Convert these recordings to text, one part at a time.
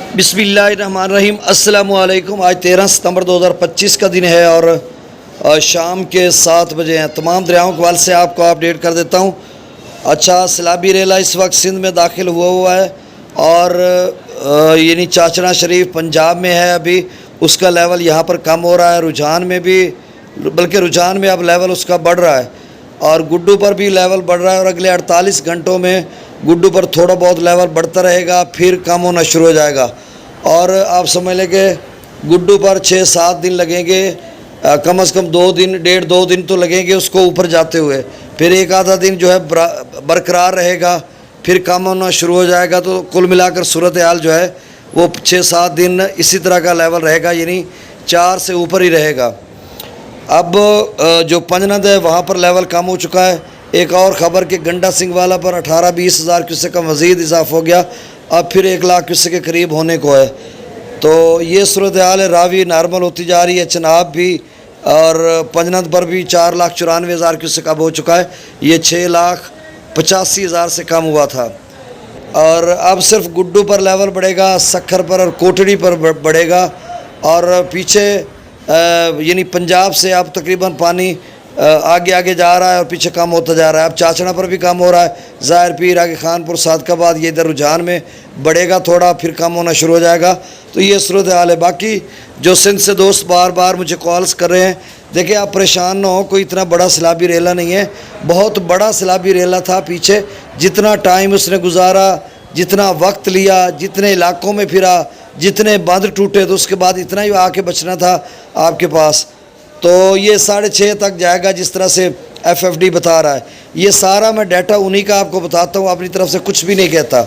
बिस्मिल्लाहिर्रहमानिर्रहीम। अस्सलामु अलैकुम। आज 13 सितंबर 2025 का दिन है और शाम के 7 बजे हैं। तमाम दरियाओं के हवाले से आपको अपडेट कर देता हूँ। अच्छा, सैलाबी रेला इस वक्त सिंध में दाखिल हुआ है और यानी चाचना शरीफ पंजाब में है। अभी उसका लेवल यहाँ पर कम हो रहा है, रुझान में भी, बल्कि रुझान में अब लेवल उसका बढ़ रहा है और गुड्डू पर भी लेवल बढ़ रहा है और अगले 48 घंटों में गुड्डू पर थोड़ा बहुत लेवल बढ़ता रहेगा, फिर कम होना शुरू हो जाएगा। और आप समझ लें कि गुड्डू पर 6-7 दिन लगेंगे, कम से कम 2 दिन, 1.5-2 दिन तो लगेंगे उसको ऊपर जाते हुए। फिर एक आधा दिन जो है बरकरार रहेगा, फिर कम होना शुरू हो जाएगा। तो कुल मिलाकर सूरत हाल जो है वो 6-7 दिन इसी तरह का लेवल रहेगा, यानी 4 से ऊपर ही रहेगा। अब जो पंजनद है वहाँ पर लेवल कम हो चुका है। एक और ख़बर कि गंडा सिंह वाला पर 18-20 हज़ार क्यूसेक का मज़ीद इजाफ़ा हो गया, अब फिर 1 लाख क्यूसेक के करीब होने को है। तो ये सूरत हाल है। रावी नॉर्मल होती जा रही है, चनाब भी और पंजनद पर भी 4,94,000 क्यूसेक अब हो चुका है। ये 6,85,000 से कम हुआ था। और अब सिर्फ गुड्डू पर लेवल बढ़ेगा, सखर पर और कोटड़ी पर बढ़ेगा। और पीछे यानी पंजाब से अब तकरीबन पानी आगे आगे जा रहा है और पीछे कम होता जा रहा है। अब चाचना पर भी कम हो रहा है, ज़ाहिर पीर आगे खानपुर सादकाबाद, ये इधर रुझान में बढ़ेगा थोड़ा, फिर कम होना शुरू हो जाएगा। तो ये सूरत हाल है। बाकी जो सिंध से दोस्त बार बार मुझे कॉल्स कर रहे हैं, देखिए आप परेशान ना हो, कोई इतना बड़ा सैलाबी रेला नहीं है। बहुत बड़ा सैलाबी रेला था पीछे, जितना टाइम उसने गुजारा, जितना वक्त लिया, जितने इलाकों में फिरा, जितने बांध टूटे, तो उसके बाद इतना ही आके बचना था आपके पास। तो ये 6.5 तक जाएगा जिस तरह से FFD बता रहा है। ये सारा मैं डाटा उन्हीं का आपको बताता हूँ, अपनी तरफ से कुछ भी नहीं कहता।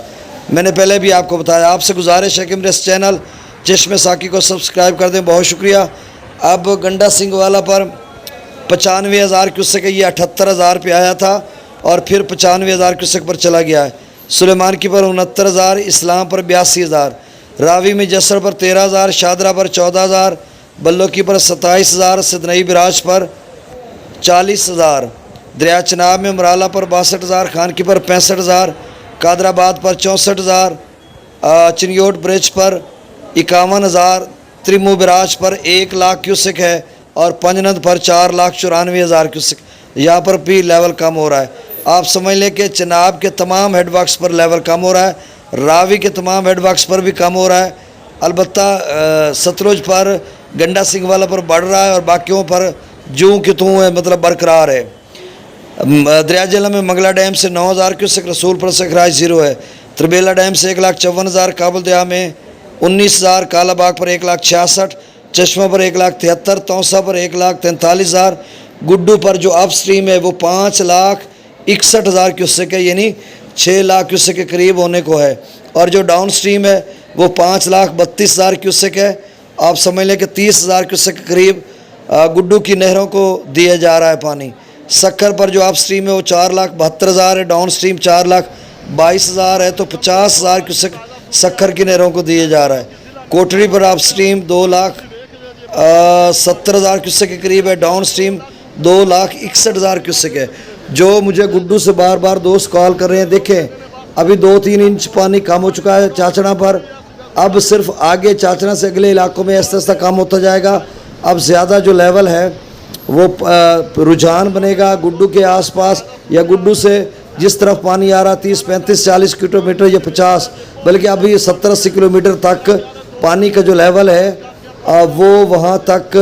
मैंने पहले भी आपको बताया। आपसे गुजारिश है कि मेरे इस चैनल चश्मे साकी को सब्सक्राइब कर दें, बहुत शुक्रिया। अब गंडा सिंह वाला पर 95,000 क्यूसेक, ये 78,000 पे आया था और फिर 95,000 क्यूसेक पर चला गया है। सुलेमान की पर 69,000, इस्लाम पर 82,000, रावी में जसर पर 13,000, शादरा पर 14,000, बल्लो की पर 27,000, सिदनई बिराज पर 40,000, दरिया चनाब में मराला पर 62,000, खान की पर 65,000, कादराबाद पर 64,000, चिनियोट ब्रिज पर 51,000, त्रिमू बिराज पर 1 लाख क्यूसेक है और पंजनद पर 4,94,000 क्यूसेक। यहाँ पर भी लेवल कम हो रहा है। आप समझ लें कि चनाब के तमाम हेडवर्क्स पर लेवल कम हो रहा है, रावी के तमाम हेडवर्क्स पर भी कम हो रहा है। अलबत्ता सतलुज पर, गंडा सिंह वाला पर बढ़ रहा है और बाकियों पर जूं की तूं है, मतलब बरकरार है। दरिया जिला में मंगला डैम से 9,000 क्यूसेक, रसूलपुर से खराज 0 है। त्रिबेला डैम से 1,54,000, काबुल दरिया में 19,000, कालाबाग पर 1,66,000, चश्मा पर 1,73,000, तौसा पर 1,43,000, गुड्डू पर जो अप स्ट्रीम है वो 5,61,000 क्यूसेक है, यानी 6 लाख क्यूसेक के करीब होने को है। और जो डाउन स्ट्रीम है वो 5,32,000 क्यूसेक है। आप समझ लें कि 30,000 क्यूसेक के करीब गुड्डू की नहरों को दिया जा रहा है पानी। सक्कर पर जो अप स्ट्रीम है वो 4,72,000 है, डाउन स्ट्रीम 4,22,000 है, तो 50,000 क्यूसेक सक्कर की नहरों को दिया जा रहा है। कोटड़ी पर अप स्ट्रीम 2,70,000 क्यूसेक के करीब है, डाउन स्ट्रीम 2,61,000 क्यूसेक है। जो मुझे गुड्डू से बार बार दोस्त कॉल कर रहे हैं, देखें अभी 2-3 इंच पानी कम हो चुका है चाचना पर। अब सिर्फ आगे चाचना से अगले इलाकों में ऐसा ऐसा कम होता जाएगा। अब ज़्यादा जो लेवल है वो रुझान बनेगा गुड्डू के आसपास, या गुड्डू से जिस तरफ पानी आ रहा 30, 35, 40 किलोमीटर या 50, बल्कि अभी 70-80 किलोमीटर तक पानी का जो लेवल है वो वहाँ तक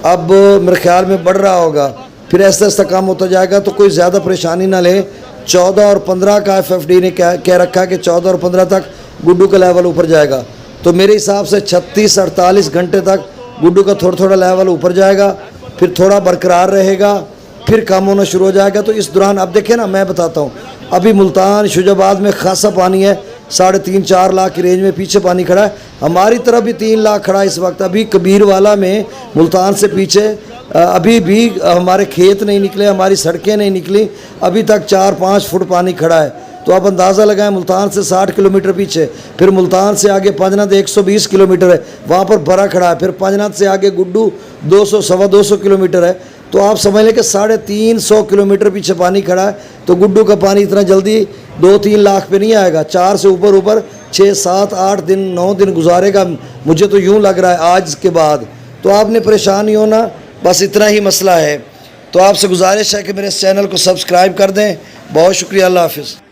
अब मेरे ख्याल में बढ़ रहा होगा। फिर ऐसा ऐसा कम होता जाएगा, तो कोई ज़्यादा परेशानी ना ले। 14 और 15 का FFD ने कह रखा है कि 14 और 15 तक गुड्डू का लेवल ऊपर जाएगा। तो मेरे हिसाब से 36-48 घंटे तक गुड्डू का थोड़ा थोड़ा लेवल ऊपर जाएगा, फिर थोड़ा बरकरार रहेगा, फिर कम होना शुरू हो जाएगा। तो इस दौरान अब देखें ना, मैं बताता हूँ, अभी मुल्तान शुजाबाद में खासा पानी है, 3.5-4 लाख की रेंज में पीछे पानी खड़ा है। हमारी तरफ भी 3 लाख खड़ा है इस वक्त। अभी कबीर वाला में मुल्तान से पीछे अभी भी हमारे खेत नहीं निकले, हमारी सड़कें नहीं निकली, अभी तक 4-5 फुट पानी खड़ा है। तो आप अंदाज़ा लगाएं, मुल्तान से 60 किलोमीटर पीछे, फिर मुल्तान से आगे पंजनद 120 किलोमीटर है, वहाँ पर भरा खड़ा है। फिर पंजनद से आगे गुड्डू 200-225 किलोमीटर है। तो आप समझ लें कि 350 किलोमीटर पीछे पानी खड़ा है। तो गुड्डू का पानी इतना जल्दी 2-3 लाख पे नहीं आएगा, 4 से ऊपर 6, 7, 8 दिन 9 दिन गुजारेगा, मुझे तो यूँ लग रहा है आज के बाद। तो आपने परेशान नहीं होना, बस इतना ही मसला है। तो आपसे गुजारिश है कि मेरे इस चैनल को सब्सक्राइब कर दें। बहुत शुक्रिया, अल्लाह हाफ़िज़।